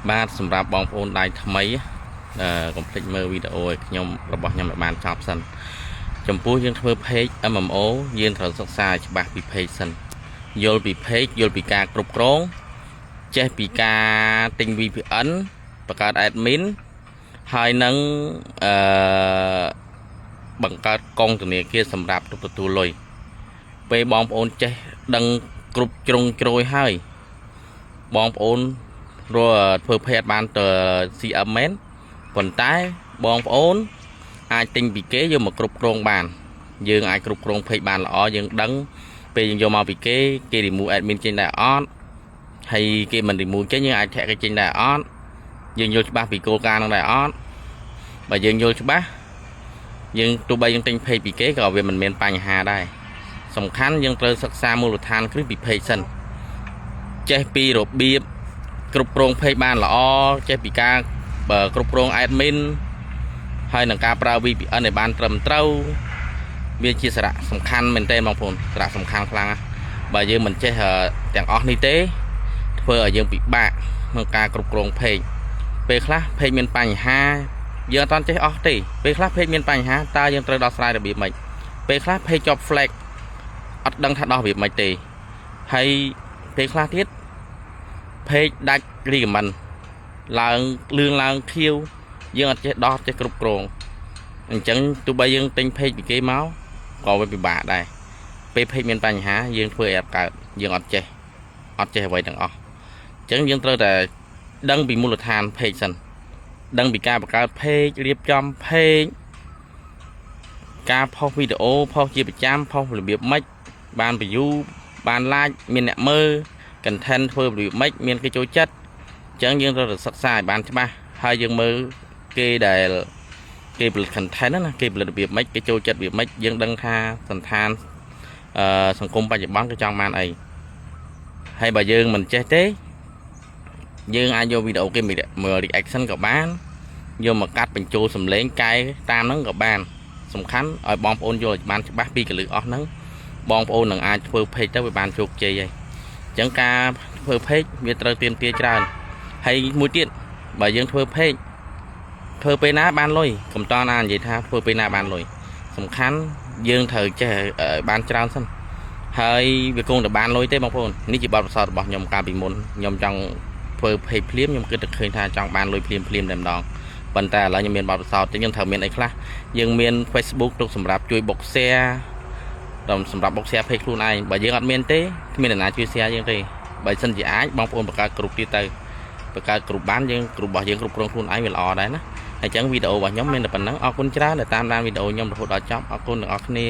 បាទសម្រាប់បងប្អូនដៃថ្មីកុំភ្លេចមើលវីដេអូខ្ញុំរបស់ខ្ញុំឲ្យបានចប់សិនចំពោះយើងធ្វើ page MMO យើងត្រូវសិក្សាច្បាស់ពី page សិនយល់ពី page យល់ពីការគ្រប់គ្រងចេះពីការទិញ VPN បង្កើត admin ហើយនឹងបង្កើតកងធនាគារសម្រាប់ទទួលលុយពេលបងប្អូនចេះដឹងគ្រប់ជ្រុងជ្រោយហើយបងប្អូនរកធ្វើភេទបានទៅ CM មែនប៉ុន្តែបងប្អូនអាចទិញពីគេយកមកគ្រប់គ្រងបានយើងអាចគ្រប់គ្រងភេទបានល្អយើងដឹងពេលយើងយកមកពីគេ remove admin ចេញដែរអត់ហើយគេមិន remove ចេញយើងអាចធាក់គេចេញដែរអត់យើងយល់ច្បាស់ពីគោលការណ៍នឹងដែរអត់បើយើងយល់ច្បាស់យើងទោះបីយើងទិញភេទពីគេក៏វាមិនមានបញ្ហាដែរសំខាន់យើងត្រូវសិក្សាមូលដ្ឋានគ្រឹះពីភេទសិនចេះពីរបៀបគ្រប់គ្រងភេទបានល្អចេះពីការគ្រប់គ្រង admin ហើយនឹងការប្រើ VPN ឲ្យបានត្រឹមត្រូវវាជាសារៈសំខាន់មែនទែនបងប្អូនសារៈសំខាន់ខ្លាំងណាស់បើយើងមិនចេះទាំងអស់នេះទេធ្វើឲ្យយើងពិបាកក្នុងការគ្រប់គ្រងភេទពេលខ្លះភេទមានបញ្ហាយើងអត់ទាន់ចេះអស់ទេពេលខ្លះភេទមានបញ្ហាតើយើងត្រូវដោះស្រាយរបៀបម៉េចពេលខ្លះភេទជាប់ flag អត់ដឹងថាដោះរបៀបម៉េចទេហើយពេលខ្លះទៀតភេទដាច់ recommend ឡើងលឿងឡើងខៀវយើងអត់ចេះដោះចេះគ្រប់គ្រងអញ្ចឹងទោះបីយើងទិញភេទពីគេមកក៏វាពិបាកដែរពេលភេទមានបញ្ហាយើងធ្វើឲ្យអត់កើតយើងអត់ចេះអ្វីទាំងអស់អញ្ចឹងយើងត្រូវតែដឹងពីមូលដ្ឋានភេទសិនដឹងពីការបង្កើតភេទរៀបចំភេទការផុសវីដេអូផុសជាប្រចាំផុសរបៀបម៉េចបាន view បាន like មានអ្នកមើល content ធ្វើរបៀបម៉េចមានគេចូលចិត្តអញ្ចឹងយើងត្រូវតែសិក្សាឲ្យបានច្បាស់ហើយយើងមើលគេដែលគេផលិត content ណាគេផលិតរបៀបម៉េចគេចូលចិត្តរបៀបម៉េចយើងដឹងថាសន្តានសង្គមបច្ចុប្បន្នគេចង់បានអីហើយបើយើងមិនចេះទេយើងអាចយកវីដេអូគេមើល reaction ក៏បានយកមកកាត់បញ្ចូលសំឡេងកែតាមហ្នឹងក៏បានសំខាន់ឲ្យបងប្អូនយល់ឲ្យបានច្បាស់ពីកលឹះអស់ហ្នឹងបងប្អូននឹងអាចធ្វើ page ទៅវាបានជោគជ័យហើយអញ្ចឹងការធ្វើ page វាត្រូវទាមទារច្រើនហើយមួយទៀតបើយើងធ្វើ page ធ្វើពេលណាបានលុយកុំតណានិយាយថាធ្វើពេលណាបានលុយសំខាន់យើងត្រូវចេះបានច្រើនសិនហើយវាគង់តែបានលុយទេបងប្អូននេះជាបទពិសោធន៍របស់ខ្ញុំកាលពីមុនខ្ញុំចង់ធ្វើ page ភ្លាមខ្ញុំគិតតែឃើញថាចង់បានលុយភ្លាមតែម្ដងប៉ុន្តែឥឡូវខ្ញុំមានបទពិសោធន៍ចឹងយើងត្រូវមានអីខ្លះយើងមាន Facebook ទុកសម្រាប់ជួយ box share សម្រាប់ box share page ខ្លួនឯងបើយើងអត់មានទេគ្មានអ្នកណាជួយ share យើងទេបើសិនជាអាចបងប្អូនបង្កើតក្រុមទៀតទៅបង្កើតក្រុមបានយើងក្រុមរបស់យើងគ្រប់គ្រងខ្លួនឯងវាល្អដែរណាអញ្ចឹងវីដេអូរបស់ខ្ញុំមានតែប៉ុណ្ណឹងអរគុណច្រើនដែលតាមដានវីដេអូខ្ញុំរហូតដល់ចប់អរគុណទាំងអស់គ្នា